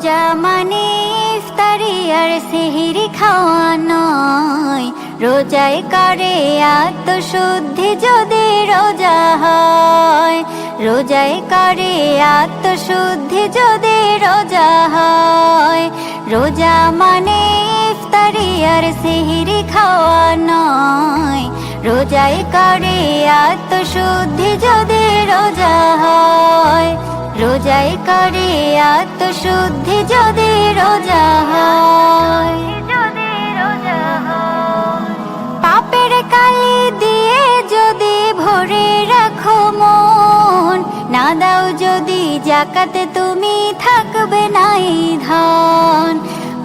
রোজা মানে ইফতারি আর সেহরি খাওয়া নয়, রোজায় করে আত্মশুদ্ধি যদি রোজা হয়। রোজায় করে আত্মশুদ্ধি যদি রোজা হয়। রোজা মানে ইফতারি আর সেহরি খাওয়া নয়, রোজায় করে আত্মশুদ্ধি যদি রোজা হয়। রোজায় করে আত্মশুদ্ধি যদি রোজা হয়। পাপের কালি দিয়ে যদি ভরে রাখো মন, না দাও যদি যাকাতে তুমি থাকবে নাই ধন।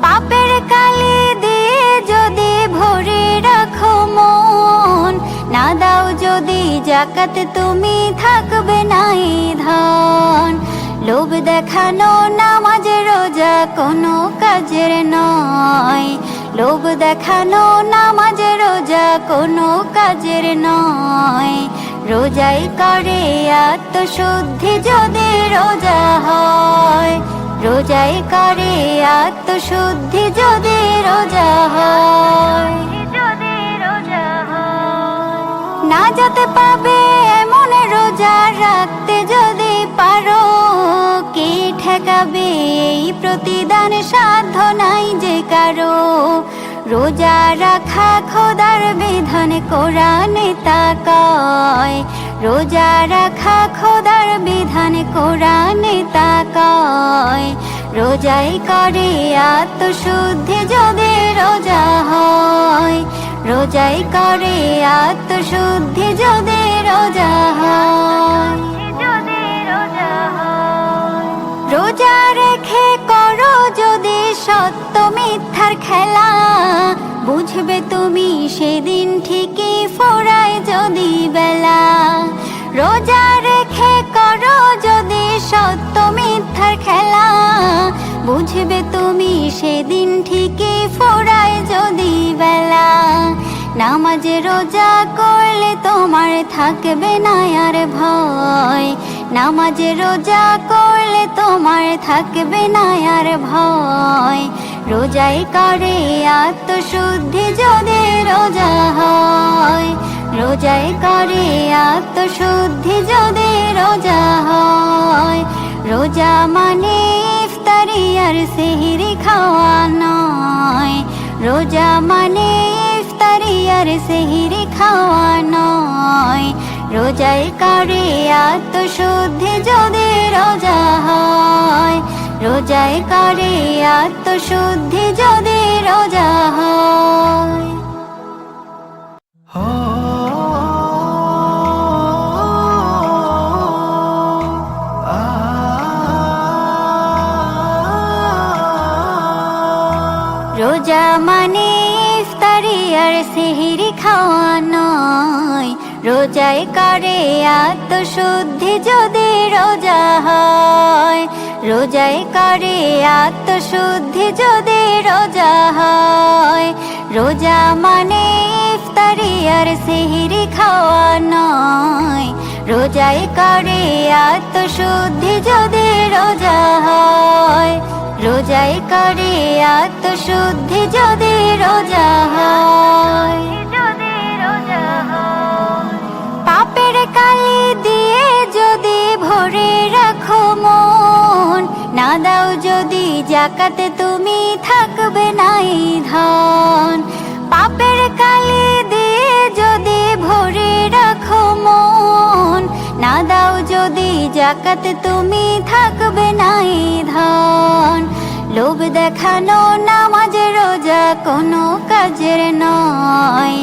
পাপের কালি দিয়ে যদি ভরে রাখো মন, না দাও যদি যাকাতে তুমি থাকবে নাই ধন। লোভ দেখানো নামাজ রোজা কোনো কাজের নয়, লোভ দেখানো নামাজ রোজা কোনো কাজের নয়। রোজাই করে আত্মশুদ্ধি যদি রোজা হয়। রোজাই করে আত্মশুদ্ধি যদি রোজা হয়। না যেতে পাবে এমন রোজা রাখতে যদি পারো, কে ঠেকাবে এই প্রতিদান সাধ্য নাই যে কারো। রোজা রাখা খোদার বিধান কোরআনে তা কয়। রোজা রাখা খোদার বিধান কোরআনে তা কয়। রোজাই করে আত্মশুদ্ধি যদি রোজা হয়। রোজাই করে আত্মশুদ্ধি যদি রোজা হয়। রোজা রেখে করো যদি সত্য মিথ্যার খেলা, বুঝবে তুমি সেদিন ঠিকই ফোরায় যদি বেলা। রোজা রেখে করো যদি সত্য মিথ্যার খেলা, বুঝবে তুমি সেদিন ঠিকই ফোরায় যদি বেলা। নামাজ রোজা করলে তোমার থাকবে না আর ভয়। নামাজ রোজা করলে তোমার থাকবে না আর ভয়। রোজাই করে আত্মশুদ্ধি যদি রোজা হয়। রোজাই করে আত্মশুদ্ধি যদি রোজা হয়। রোজা মানে ইফতারি আর সেহরি খাওয়া নয়, রোজা মানে ইফতারি আর সেহরি খাওয়া নয়। রোজাই করে আত্মশুদ্ধি যদি রোজা হয়। রোজাই করে আত্মশুদ্ধি যদি রোজা হয়। রোজা মানে ইফতারি আর সেহরি খাওয়া নয়, রোজাই করে আত্মশুদ্ধি যদি রোজা হয়। রোজাই করে আত্মশুদ্ধি যদি রোজা হয়। রোজা মানে ইফতারি আর সেহরি খাওয়া নয়, রোজাই করে আত্মশুদ্ধি যদি রোজা হয়। রোজাই করে আত্মশুদ্ধি যদি রোজা হয়। পাপের কালি দিয়ে যদি ভরে রাখো মন, না দাও যদি যাকাতে তুমি থাকবে নাই ধন। পাপের কালি দিয়ে যদি ভরে রাখো মন, না দাও যদি যাকাতে তুমি থাকবে নাই ধন। লোভ দেখানো নামাজ রোজা কোনো কাজের নয়,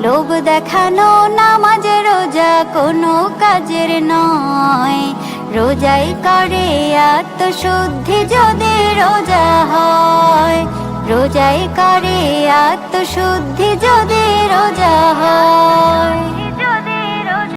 লোভ দেখানো নামাজ রোজা কোনো কাজের নয়। রোজাই করে আত্মশুদ্ধি যদি রোজা হয়। রোজাই করে আত্মশুদ্ধি যদি রোজা হয়।